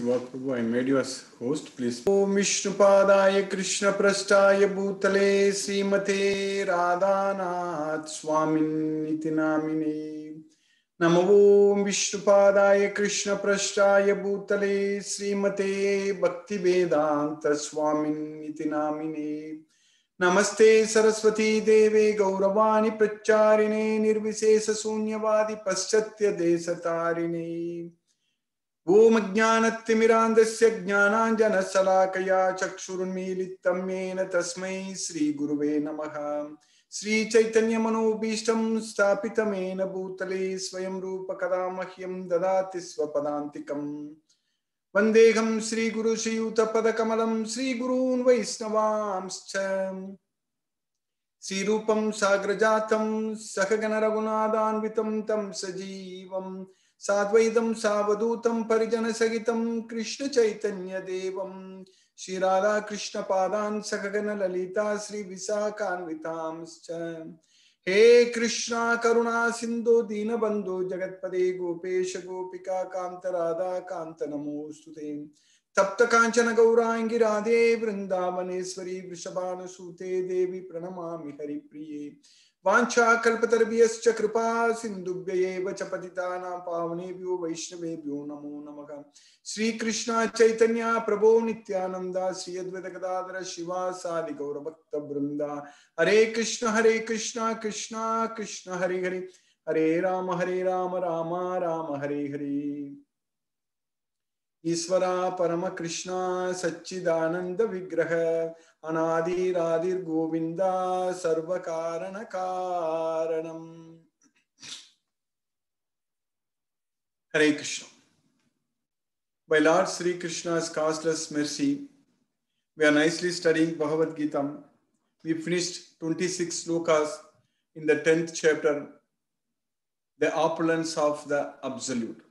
Prabhu, I made you as host, please. Om Vishnupadaya Krishna Prasthaya Bhutale Srimate Radhanath Swamin Niti Namine. Namo Om Vishnupadaya Krishna Prasthaya Bhutale Srimate Bhakti Vedanta Swamin Niti Namine. Namaste Saraswati Deve Gauravani Pracharine Nirvisesa Sunyavadi Paschatya Desatarine. Om Jnanatimirandasya Jnananjanasalakaya Chakshurunmilitam Yena Tasmai Sri Guruve Namaha. Sri Chaitanya Manobhishtam Stapitam Yena Bhutale Swayam Rupa Kadamahyam Dadati Swapadantikam. Vandeham Sri Guru Shiyuta Padakamalam Sri Gurun Vaisnavamscha. Sri Rupam Sagrajatam Sakagana Raghunadanvitam Tam Sajivam Sadvaidam Savadutam Parijana Sagitam Krishna Chaitanya Devam Shri Radha Krishna Padan Sakagana Lalita Sri Visakanvitamscha. He Krishna Karuna Sindhu Dina Bandhu Jagatpade Gopesha Gopika Kanta Radha Kanta Namostute. Tapta Kanchana Gaurangi Radhe Vrindavaneshwari Vrishabhanusute Devi Pranamami Hari Priye. Vancha Kalpatarabhyascha Kripa Sindhubhya Chapatitana Pavanebhyo Vaishnavebhyo Namo Namaha. Sri Krishna Chaitanya Prabhu Nityananda Sri Advaita Gadadhara Shiva Sadi Gaura Bhakta Vrinda. Hare Krishna Krishna Krishna Hare Hare Hare Rama Rama Rama Hare Hare. Isvara Parama Krishna Satchidananda Vigraha Anadi Radir Govinda Sarva Karana Karanam. Hare Krishna. By Lord Sri Krishna's causeless mercy, we are nicely studying Bhagavad Gita. We finished 26 slokas in the 10th chapter, the opulence of the Absolute.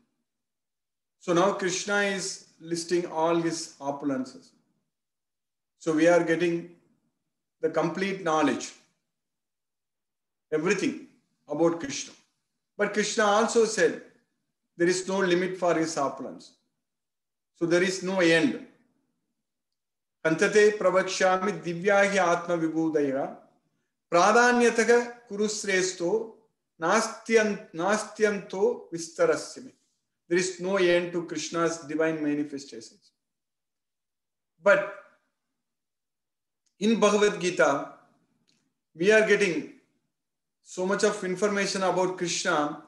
So now Krishna is listing all his opulences. So we are getting the complete knowledge, everything about Krishna. But Krishna also said there is no limit for his opulence. So there is no end. Kantate pravakshami divyahi atma vibhudaya pradhanyataha kurusresto nastyanto vistarasyami. There is no end to Krishna's divine manifestations. But in Bhagavad Gita, we are getting so much of information about Krishna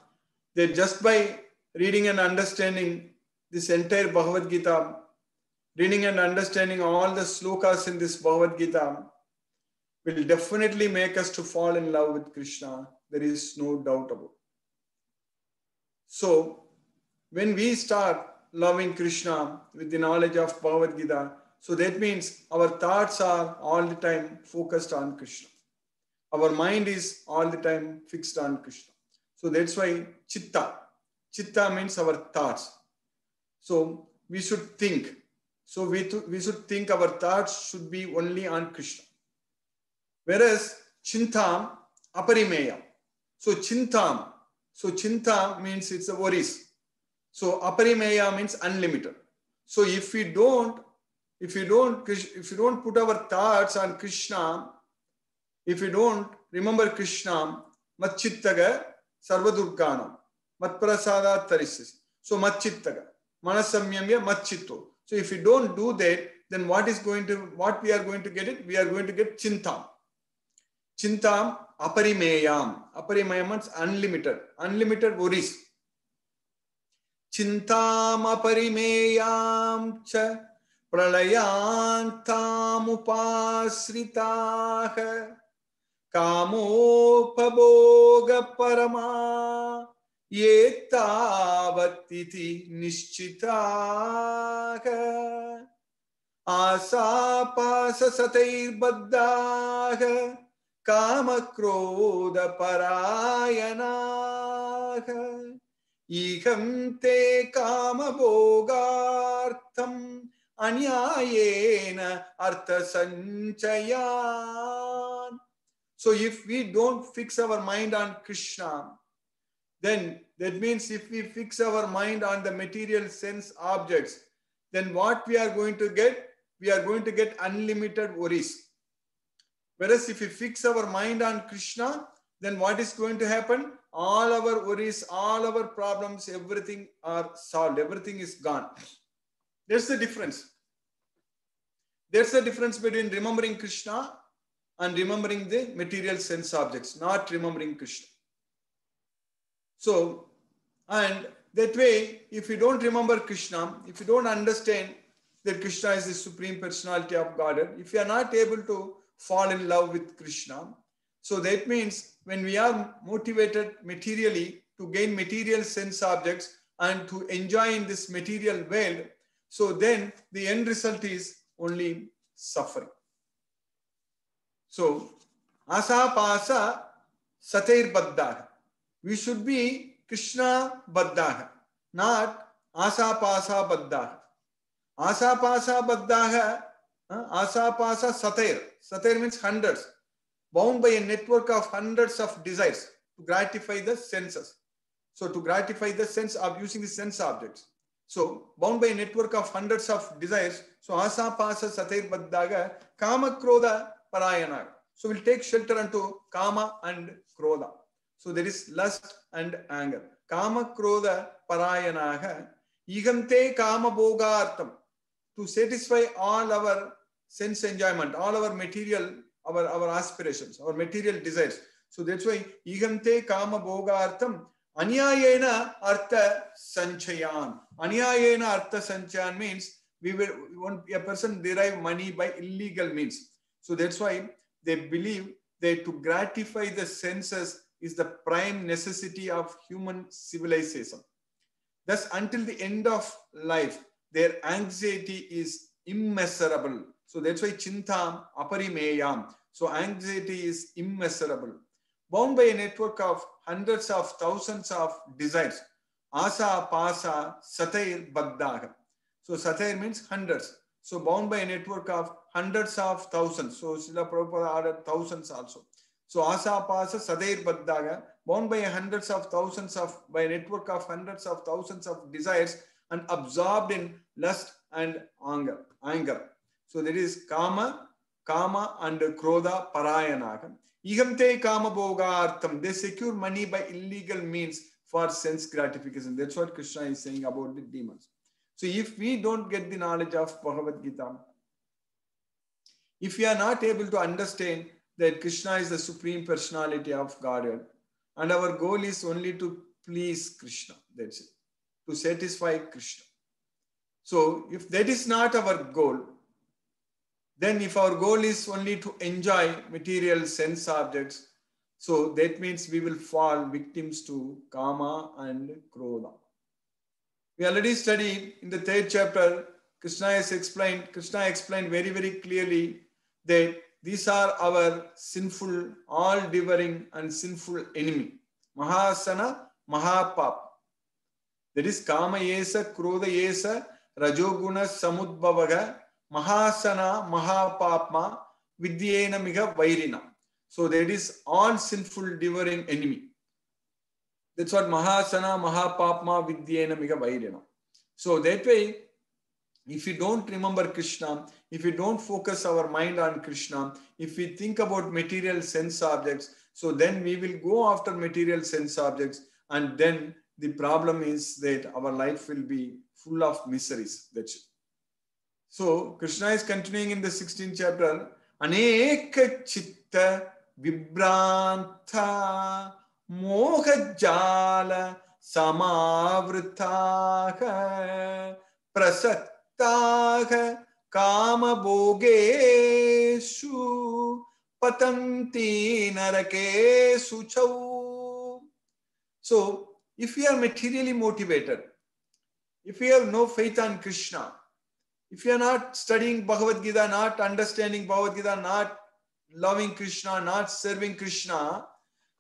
that just by reading and understanding this entire Bhagavad Gita, reading and understanding all the slokas in this Bhagavad Gita, will definitely make us to fall in love with Krishna. There is no doubt about it. So, when we start loving Krishna with the knowledge of Bhagavad Gita, so that means our thoughts are all the time focused on Krishna. Our mind is all the time fixed on Krishna. So that's why Chitta. Chitta means our thoughts. So we should think. So we should think our thoughts should be only on Krishna. Whereas Chintam, Aparimeya. So Chintam. So Chinta means it's a worries. So Aparimeya means unlimited. So if you don't put our thoughts on Krishna, if you don't remember Krishna, Matchittaga Sarvadurganam, Matprasada Tarisis. So Matchittaga, Manasamyamya Matchitto. So if you don't do that, then what we are going to get it? We are going to get Chintam. Chintam Aparimeyam. Aparimeyam means unlimited. Unlimited worries. Chintam Aparimeyam cha Pralayantam upasritaha Kamopabhoga parama Yetavatiti nischitaha Asapasa satair baddhaha Kamakroda parayanaha Iham te kama bhogartham anyayena artha sanchayan. So if we don't fix our mind on Krishna, then that means if we fix our mind on the material sense objects, then what we are going to get? We are going to get unlimited worries. Whereas if we fix our mind on Krishna, then what is going to happen? All our worries, all our problems, everything are solved. Everything is gone. There's the difference. There's the difference between remembering Krishna and remembering the material sense objects, not remembering Krishna. So, and that way, if you don't remember Krishna, if you don't understand that Krishna is the Supreme Personality of Godhead, if you are not able to fall in love with Krishna, so that means when we are motivated materially to gain material sense objects and to enjoy in this material world, so then the end result is only suffering. So, asa pasa satir baddha. We should be Krishna baddha, not asa pasa baddha. Asa pasa baddha, asa pasa satir. Satir means hundreds, bound by a network of hundreds of desires to gratify the senses. So to gratify the sense of using the sense objects. So bound by a network of hundreds of desires. So asa pasa satir baddha kama krodha parayana. So we'll take shelter unto kama and krodha. So there is lust and anger. Kama krodha parayanaha igante kama bhogartham. To satisfy all our sense enjoyment, all our material, our aspirations, our material desires. So that's why igante kama bhogartham anyayena artha sanchayan. Anyayena artha sanchayan means we want a person derive money by illegal means. So that's why they believe that to gratify the senses is the prime necessity of human civilization. Thus, until the end of life, their anxiety is immeasurable. So that's why chintam aparimeyam. So anxiety is immeasurable. Bound by a network of hundreds of thousands of desires. Asa pasa satair baddha. So satair means hundreds. So bound by a network of hundreds of thousands. So Srila Prabhupada ordered thousands also. So asa pasa sadair baddha, bound by hundreds of thousands of, by a network of hundreds of thousands of desires and absorbed in lust and anger. So there is kama and krodha parayanaga. Ihamte kama bhogartham. They secure money by illegal means for sense gratification. That's what Krishna is saying about the demons. So if we don't get the knowledge of Bhagavad Gita, if we are not able to understand that Krishna is the Supreme Personality of Godhead, and our goal is only to please Krishna, that's it, to satisfy Krishna. So if that is not our goal, then if our goal is only to enjoy material sense objects, so that means we will fall victims to kama and krodha. We already studied in the 3rd chapter, Krishna explained very, very clearly that these are our sinful, all-devouring and sinful enemy. Mahasana, Mahapap. That is Kama Yesa, Krodha Yesa, Rajoguna Samudbhavaga, Mahasana, Mahapapma, Vidyena Miga Vairina. So that is all sinful, devouring enemy. That's what Mahasana, Mahapapma, Vidyena Miga Vairina. So that way, if we don't remember Krishna, if we don't focus our mind on Krishna, if we think about material sense objects, so then we will go after material sense objects, and then the problem is that our life will be full of miseries. That's it. So Krishna is continuing in the 16th chapter. Aneka chitta vibranta moha jala samavritaha prasat kama bhogeshu patanti narakesu chau. So, if we are materially motivated, if we have no faith on Krishna, if we are not studying Bhagavad Gita, not understanding Bhagavad Gita, not loving Krishna, not serving Krishna,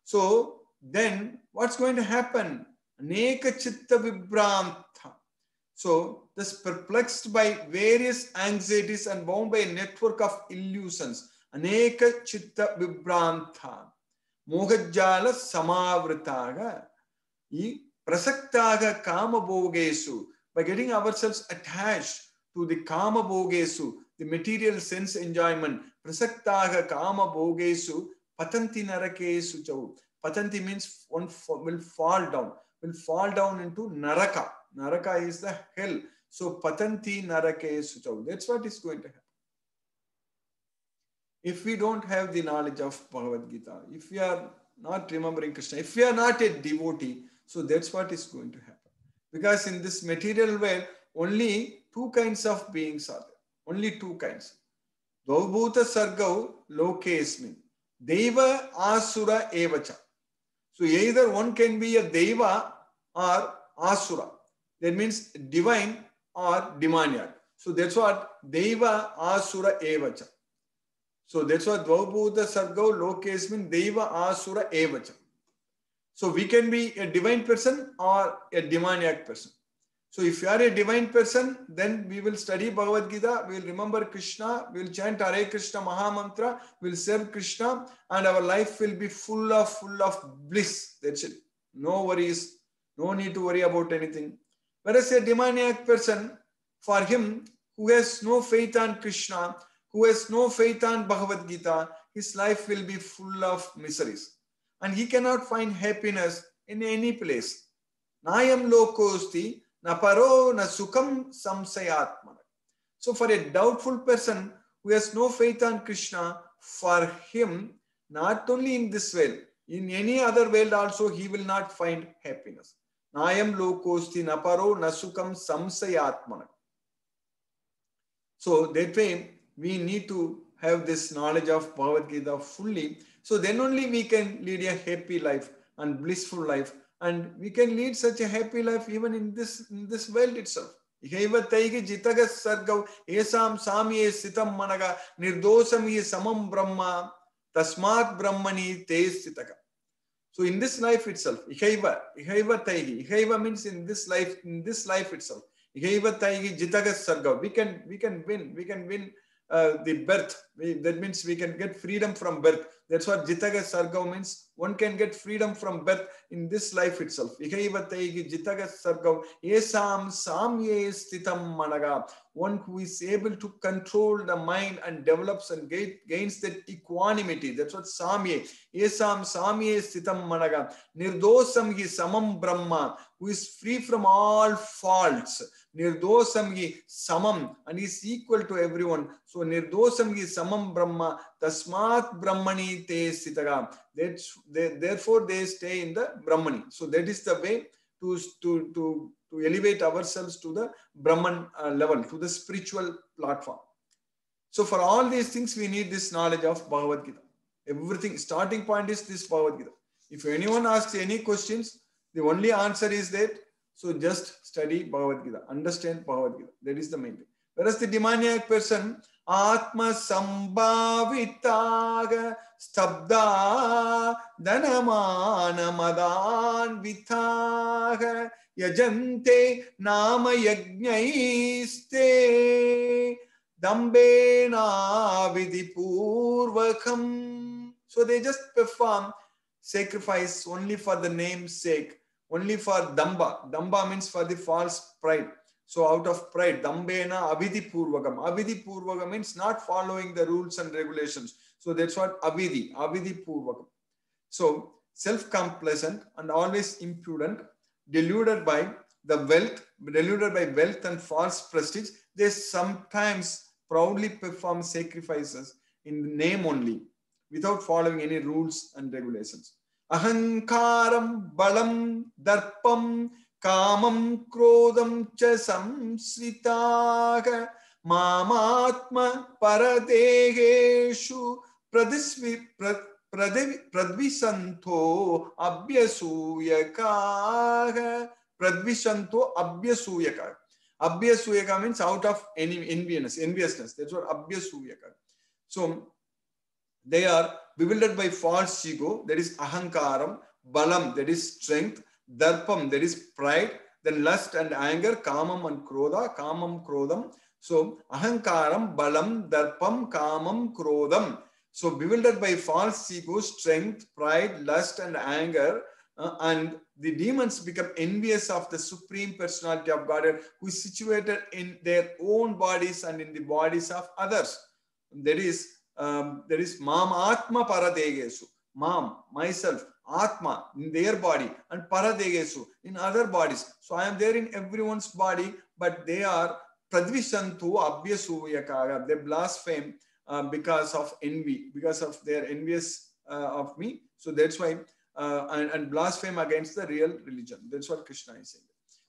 so then what's going to happen? Aneka chitta vibranta. So, thus perplexed by various anxieties and bound by a network of illusions. Aneka chitta vibranta. Mohajjala samavritaga. Prasaktaga kama bhogesu. By getting ourselves attached to the kama bhogesu, the material sense enjoyment. Prasaktaha kama bhogesu patanti narakesu chau. Patanti means one will fall down into naraka. Naraka is the hell. So patanti narakesu chau. That's what is going to happen. If we don't have the knowledge of Bhagavad Gita, if we are not remembering Krishna, if we are not a devotee, so that's what is going to happen. Because in this material world, only two kinds of beings are there. Only two kinds. Dvaubhuta sargau lokesmin. Deva asura evacha. So either one can be a deva or asura. That means divine or demoniac. So that's what deva asura evacha. So that's what Dvaubhuta sargau lokesmin deva asura evacha. So we can be a divine person or a demoniac person. So if you are a divine person, then we will study Bhagavad Gita, we will remember Krishna, we will chant Hare Krishna Maha Mantra, we will serve Krishna, and our life will be full of bliss. That's it. No worries, no need to worry about anything. Whereas a demoniac person, for him who has no faith on Krishna, who has no faith on Bhagavad Gita, his life will be full of miseries. And he cannot find happiness in any place. Nayam lokosti na paro na sukham samsayatmana. So for a doubtful person who has no faith on Krishna, for him, not only in this world, in any other world also, he will not find happiness. Nayam lokosti na paro na sukham samsayatmana. So that way, we need to have this knowledge of Bhagavad Gita fully. So then only we can lead a happy life and blissful life. And we can lead such a happy life even in this world itself. Ihaiva taigi jitaga sargav esam samye sitam managa nirdosam ye samam brahma tasmat brahmani te sitaka. So in this life itself, ihaiva taigi. Ihaiva means in this life itself. Ihaiva taigi jitaga sargav. We can win the birth. That means we can get freedom from birth. That's what Jitaga Sargav means. One can get freedom from birth in this life itself. Ihaiva taigi Jitaga Sargav esam samye stitam managa. One who is able to control the mind and develops and gains that equanimity. That's what samye. Esam samye stitam managa. Nirdosam hi samam brahma. Who is free from all faults. Nirdosam hi samam, and is equal to everyone. So nirdosam hi samam brahma tasmat brahmani te sitaga. Therefore they stay in the brahmani. So that is the way to elevate ourselves to the Brahman level, to the spiritual platform. So for all these things we need this knowledge of Bhagavad Gita. Everything, starting point is this Bhagavad Gita. If anyone asks any questions, the only answer is that, so just study Bhagavad Gita, understand Bhagavad Gita. That is the main thing. Whereas the demoniac person, Atma Sambhavitaga Stabda Dhanamana Madan Vitaga Yajante Nama Yajnaiste Dambena Vidipurvakam. So they just perform sacrifice only for the name's sake. Only for damba. Damba means for the false pride. So out of pride, dambena avidhi purvakam. Avidhi purvakam means not following the rules and regulations. So that's what avidhi purvakam. So self-complacent and always impudent, deluded by wealth and false prestige, they sometimes proudly perform sacrifices in the name only, without following any rules and regulations. Ahankaram, balam, darpam, kamam, krodam, cha samsritaga, mamatma, paradegeshu, pradvisanto, abhyasuyakaga, pradvisanto, abhyasuyakaga. Abhyasuyaka means out of enviousness. That's what abhyasuyaka. So they are bewildered by false ego, that is ahankaram, balam, that is strength, darpam, that is pride, then lust and anger, kamam and krodha, kamam, krodham. So ahankaram, balam, darpam, kamam, krodham. So bewildered by false ego, strength, pride, lust and anger, and the demons become envious of the Supreme Personality of Godhead, who is situated in their own bodies and in the bodies of others. There is Mam Atma Paradegesu. Mam, myself, Atma, in their body, and Paradegesu, in other bodies. So I am there in everyone's body, but they are Pradvishantu Abhyasuyakaga. They blaspheme because of envy, because of their envious of me. So that's why, and blaspheme against the real religion. That's what Krishna is saying.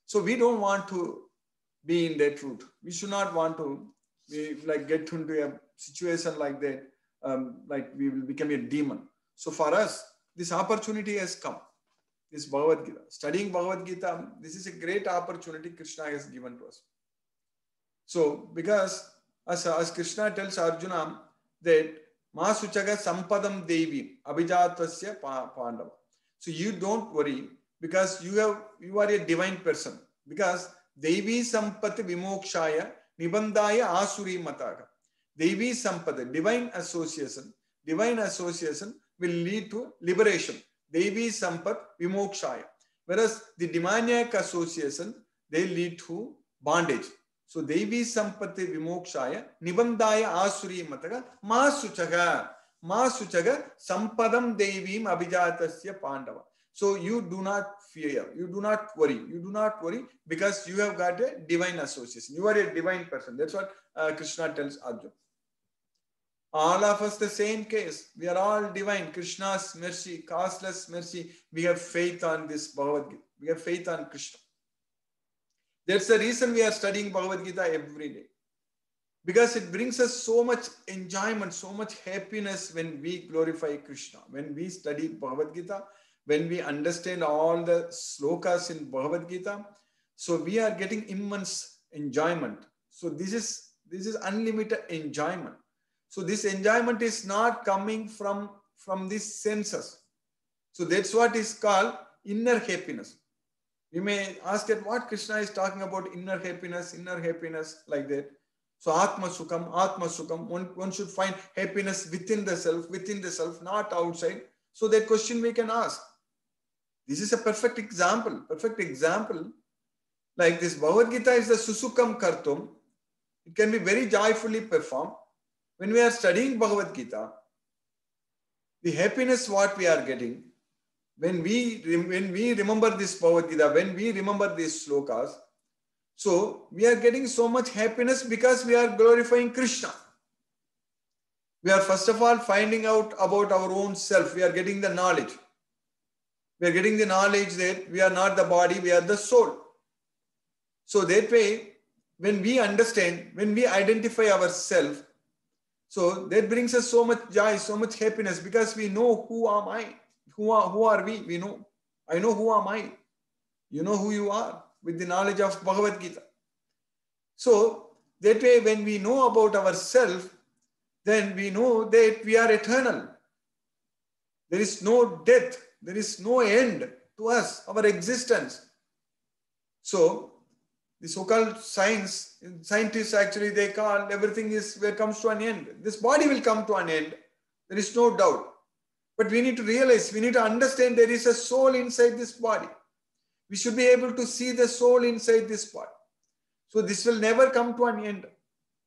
So we don't want to be in that route. We should not want to get into a situation like that, like we will become a demon. So for us, this opportunity has come. This Bhagavad Gita, studying Bhagavad Gita, this is a great opportunity Krishna has given to us. So because as Krishna tells Arjuna that Ma Suchaga Sampadam Devi Abhijatasya Pandava. So you don't worry because you are a divine person. Because Devi Sampati Vimokshaya Nibandaya Asuri Mataga. Devi Sampati, divine association will lead to liberation. Devi Sampat Vimokshaya. Whereas the demoniac association, they lead to bondage. So Devi Sampati Vimokshaya Nibandaya Asuri Mataga Ma Suchaga Sampadam Devim Abhijatasya Pandava. So you do not fear, you do not worry because you have got a divine association. You are a divine person. That's what Krishna tells Arjuna. All of us the same case. We are all divine. Krishna's mercy, causeless mercy. We have faith on this Bhagavad Gita. We have faith on Krishna. That's the reason we are studying Bhagavad Gita every day. Because it brings us so much enjoyment, so much happiness when we glorify Krishna. When we study Bhagavad Gita, when we understand all the slokas in Bhagavad Gita, so we are getting immense enjoyment. So this is unlimited enjoyment. So this enjoyment is not coming from these senses. So that's what is called inner happiness. You may ask that what Krishna is talking about, inner happiness like that. So Atma Sukham, one should find happiness within the self, not outside. So that question we can ask. This is a perfect example. Like this Bhagavad Gita is the Susukam Kartum. It can be very joyfully performed. When we are studying Bhagavad Gita, the happiness what we are getting, when we remember this Bhagavad Gita, when we remember these slokas, so we are getting so much happiness because we are glorifying Krishna. We are first of all finding out about our own self. We are getting the knowledge. We are getting the knowledge that we are not the body, we are the soul. So that way, when we understand, when we identify ourselves, so that brings us so much joy, so much happiness because we know who am I, who are we, we know. I know who am I. You know who you are with the knowledge of Bhagavad Gita. So that way when we know about ourselves, then we know that we are eternal. There is no death. There is no end to us, our existence. So the so-called scientists actually, they call everything comes to an end. This body will come to an end. There is no doubt. But we need to realize, we need to understand there is a soul inside this body. We should be able to see the soul inside this body. So this will never come to an end.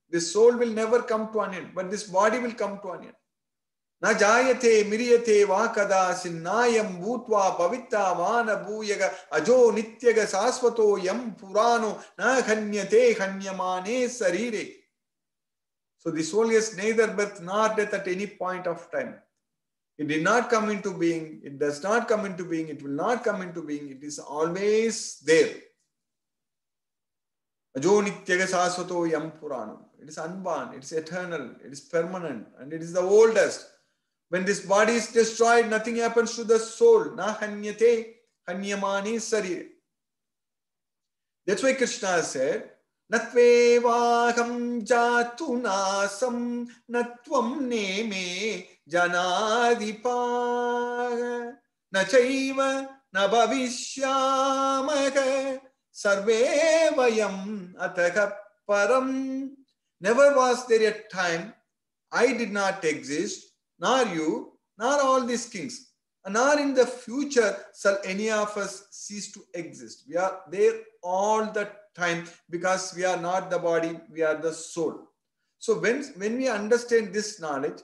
This soul will never come to an end, but this body will come to an end. Na jayate miriyate vakada sinnayam bhutva pavita vana bhuyaga ajo nityaga sasvato yam purano na khanyate khanyamane sarire. So the soul has neither birth nor death at any point of time. It did not come into being. It does not come into being. It will not come into being. It is always there. Ajo nityaga sasvato yam purano. It is unborn. It is eternal. It is permanent. And it is the oldest. When this body is destroyed, nothing happens to the soul. Na hanyate hanyamani sarire. That's why Krishna said, Natvevaham jatu nasam natvam neme janadipa nachaiva nabhavishyamaka sarve vayam ataka param. Never was there a time I did not exist, nor you, nor all these kings. nor in the future shall any of us cease to exist. We are there all the time because we are not the body, we are the soul. So when we understand this knowledge,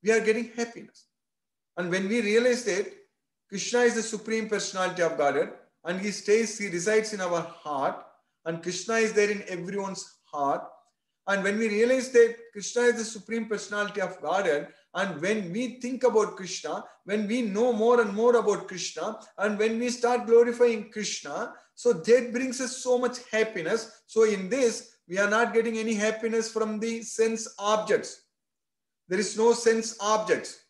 we are getting happiness. And when we realize that Krishna is the Supreme Personality of Godhead and he resides in our heart, and Krishna is there in everyone's heart. And when we realize that Krishna is the Supreme Personality of Godhead, and when we think about Krishna, when we know more and more about Krishna, and when we start glorifying Krishna, so that brings us so much happiness. So in this, we are not getting any happiness from the sense objects. There is no sense objects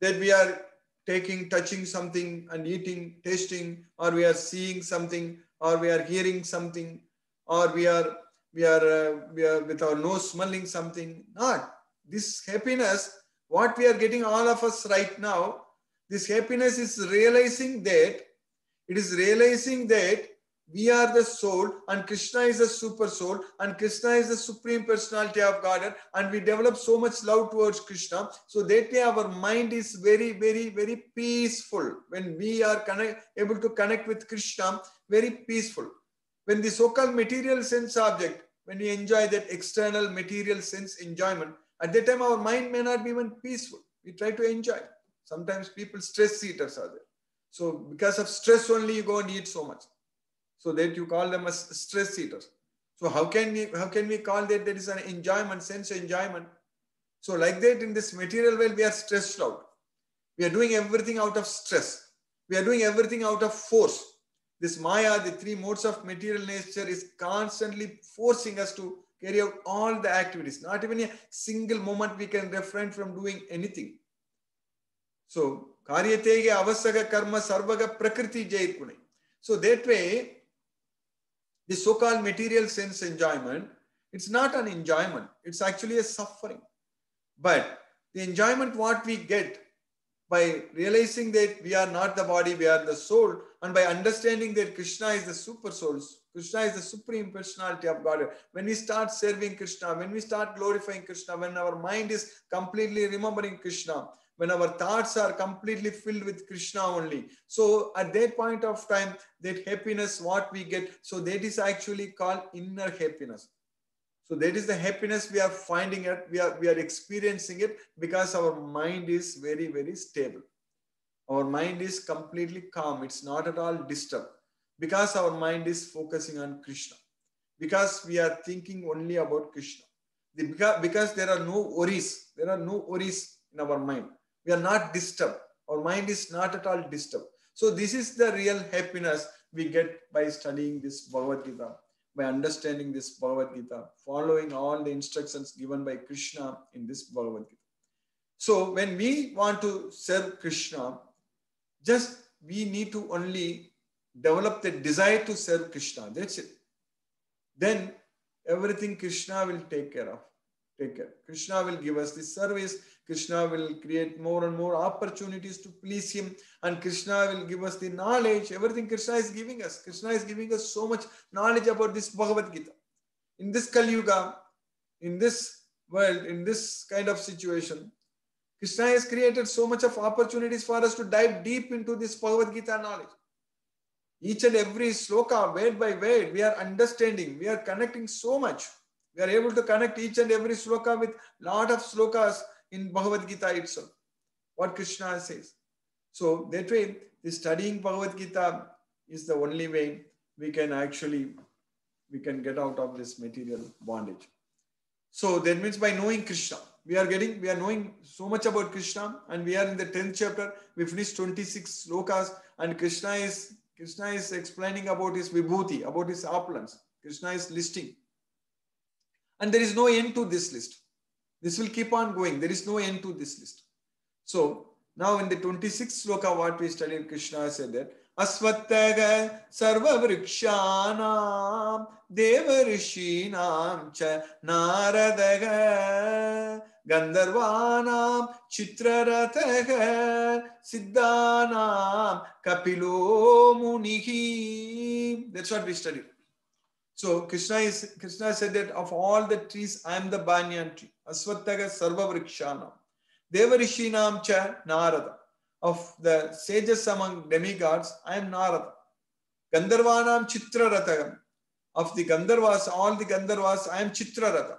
that we are taking, touching something and eating, tasting, or we are seeing something, or we are hearing something, or we are with our nose smelling something. Not this happiness, what we are getting all of us right now, this happiness is realizing that we are the soul and Krishna is the super soul and Krishna is the Supreme Personality of Godhead, and we develop so much love towards Krishna. So that way our mind is very, very, very peaceful. When we are able to connect with Krishna, very peaceful. When the so-called material sense object, when we enjoy that external material sense enjoyment, at that time our mind may not be even peaceful. We try to enjoy. Sometimes people stress eaters are there. So because of stress only you go and eat so much. So that you call them as stress eaters. So how can we call that there is an enjoyment, sense enjoyment? So like that in this material world we are stressed out. We are doing everything out of stress. We are doing everything out of force. This Maya, the three modes of material nature, is constantly forcing us to carry out all the activities. Not even a single moment we can refrain from doing anything. So, karyatege avasaga karma sarvaga prakriti jairkunai. So that way, the so-called material sense enjoyment, it's not an enjoyment. It's actually a suffering. But the enjoyment what we get by realizing that we are not the body, we are the soul, and by understanding that Krishna is the super soul, Krishna is the Supreme Personality of God. When we start serving Krishna, when we start glorifying Krishna, when our mind is completely remembering Krishna, when our thoughts are completely filled with Krishna only. So at that point of time, that happiness, what we get, so that is actually called inner happiness. So that is the happiness we are finding it, we are experiencing it because our mind is very, very stable. Our mind is completely calm. It's not at all disturbed because our mind is focusing on Krishna. Because we are thinking only about Krishna. Because there are no worries. There are no worries in our mind. We are not disturbed. Our mind is not at all disturbed. So this is the real happiness we get by studying this Bhagavad Gita, by understanding this Bhagavad Gita, following all the instructions given by Krishna in this Bhagavad Gita. So when we want to serve Krishna, just we need to only develop the desire to serve Krishna. That's it. Then everything Krishna will take care of. Krishna will give us the service. Krishna will create more and more opportunities to please him. And Krishna will give us the knowledge. Everything Krishna is giving us. Krishna is giving us so much knowledge about this Bhagavad Gita. In this Kali Yuga, in this world, in this kind of situation, Krishna has created so much of opportunities for us to dive deep into this Bhagavad Gita knowledge. Each and every sloka, word by word, we are understanding, we are connecting so much. We are able to connect each and every sloka with lot of slokas in Bhagavad Gita itself. What Krishna says. So that way, the studying Bhagavad Gita is the only way we can get out of this material bondage. So that means by knowing Krishna, we are knowing so much about Krishna, and we are in the 10th chapter. We finished 26 slokas, and Krishna is explaining about his vibhuti, about his opulence. Krishna is listing. And there is no end to this list. This will keep on going. There is no end to this list. So now in the 26th sloka, what we studied, Krishna said that Asvattaga sarva vrikshanam deva rishinam cha naradaga Gandharvanam Chitrarataha Siddhanam Kapilo Munihi. That's what we studied. So Krishna said that of all the trees, I am the banyan tree. Asvattaga Sarva Vrikshanam. Deva Rishinam Cha Narada. of the sages among demigods, I am Narada. Gandharvanam Chitraratha. Of the Gandharvas, all the Gandharvas, I am Chitraratha.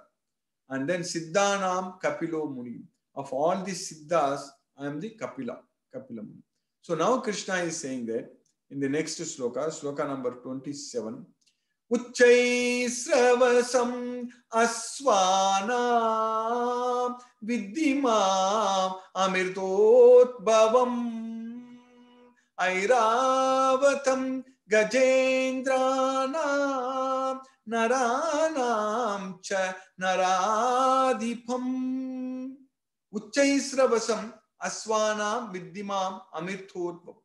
And then Siddhanam Kapilo Muni. Of all the Siddhas, I am the Kapila Muni. So now Krishna is saying that in the next sloka, sloka number 27, Uchchaisravasam asvanam viddhimam amirtotbhavam airavatam gajendranam naranam cha naradipam. Uchchaisravasam asvanam viddhimam amirtotbhavam.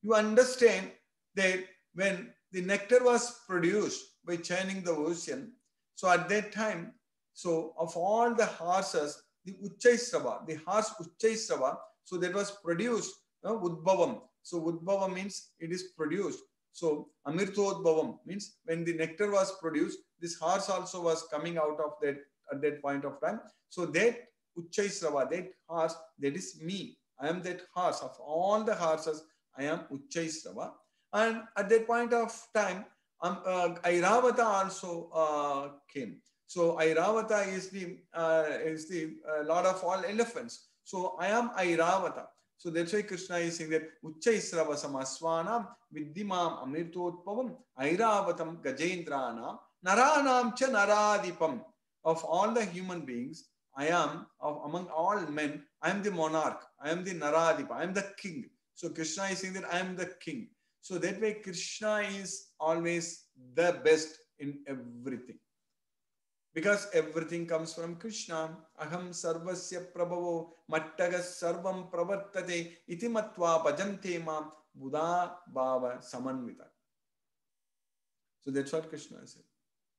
You understand that when the nectar was produced by churning the ocean, so at that time, so of all the horses, the Uchchaisrava, the horse Uchchaisrava, so that was produced, Udbhavam. So Udbhavam means it is produced. So Amirtodbhavam means when the nectar was produced, this horse also was coming out of that at that point of time. So that Uchchaisrava, that horse, that is me. I am that horse. Of all the horses, I am Uchchaisrava. And at that point of time, Airavata also came. So Airavata is the lord of all elephants. So I am Airavata. So that's why Krishna is saying that Uchchaisravasam asvanam viddhimam amirtotpavam Airavatam gajendranam naranam cha naradipam. Of all the human beings, I am, among all men, I am the monarch. I am the Naradipa. I am the king. So Krishna is saying that I am the king. So that way Krishna is always the best in everything. Because everything comes from Krishna. Aham sarvasya prabhavo mattagas sarvam pravartate iti matva bhajante mam buddha bhava samanvita. So that's what Krishna said.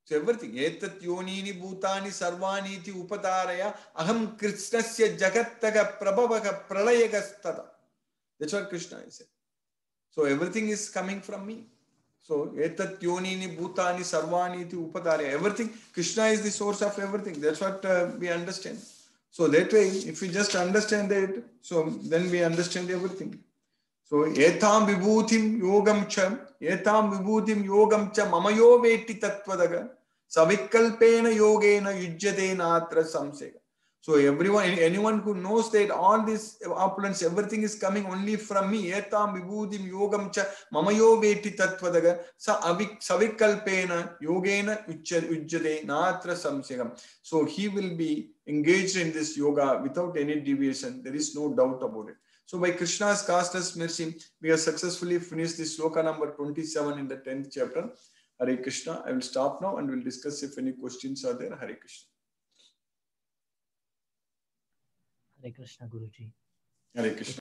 So everything. Etat yonini bhutani sarvani iti upataraya aham krishnasya jagattaga prabhavaga pralayagastada. That's what Krishna is saying. So everything is coming from me. So etat yonini bhutani sarvani iti upataraya. Everything, Krishna is the source of everything. That's what we understand. So that way, if we just understand that, so then we understand everything. So etam vibhutim yogam cha mamayo veti tattvadaga savikalpena yogena yujyate natra samsega. So anyone who knows that all this opulence, everything is coming only from me. Etam vibhutim yogam cha mamayo veti tattvadaga savikalpena yogena yujyate natra samsega. So he will be engaged in this yoga without any deviation. There is no doubt about it. So by Krishna's cast mercy, we have successfully finished this sloka number 27 in the 10th chapter. Hare Krishna. I will stop now and we'll discuss if any questions are there. Hare Krishna. Hare Krishna, Guruji. Hare Krishna.